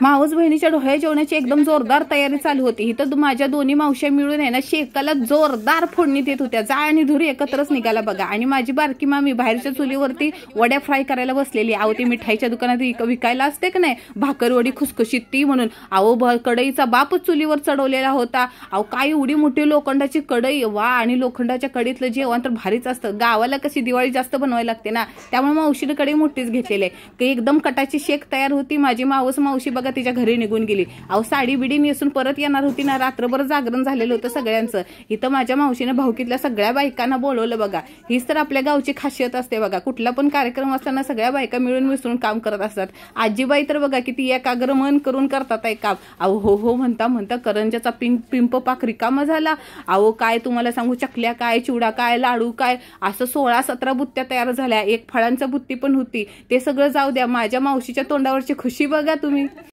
मावस बहिणीच्या डोहाळे जेवणाची एकदम जोरदार तयारी चालू होती. इथं माझ्या दोन्ही मावश्या मिळून आहे ना शेकाला जोरदार फोडणी देत होत्या. जाळ आणि धुरी एकत्रच निघाला बघा. आणि माझी बारकी मामी बाहेरच्या चुलीवरती वड्या फ्राय करायला बसलेली. अहो ती मिठाईच्या दुकानात विकायला असते का नाही भाकरवडी खुसखुशीत ती म्हणून. अहो कढईचा बापच चुलीवर चढवलेला होता. अहो काय एवढी मोठी लोखंडाची कढई वा. आणि लोखंडाच्या कढईतलं जेवण तर भारीच असतं. गावाला कशी दिवाळी जास्त बनवायला लागते ना त्यामुळे मावशीने कढई मोठीच घेतलेली आहे. एकदम कटाची शेक तयार होती. माझी मावशी बघा तिच्या घरी निघून गेली. अहो साडी बिडी नेसून परत येणार होती ना. रात्रभर जागरण झालेलं होतं सगळ्यांचं. इथं माझ्या मावशीने भाऊकीतल्या सगळ्या बायकांना बोलवलं बघा. हीच तर आपल्या गावची खासियत असते बघा. कुठला पण कार्यक्रम असताना सगळ्या बायका मिळून मिसळून काम करत असतात. आजीबाई तर बघा किती एकाग्र मन करून करतात आहे काम. अहो हो हो म्हणता म्हणता करंजाचा पिंप पाक रिकामा झाला. अहो काय तुम्हाला सांगू चकल्या काय चिवडा काय लाडू काय असं 16-17 बुत्त्या तयार झाल्या. एक फळांचा बुत्ती पण होती. ते सगळं जाऊ द्या माझ्या मावशीच्या तोंडावरची खुशी बघा तुम्ही.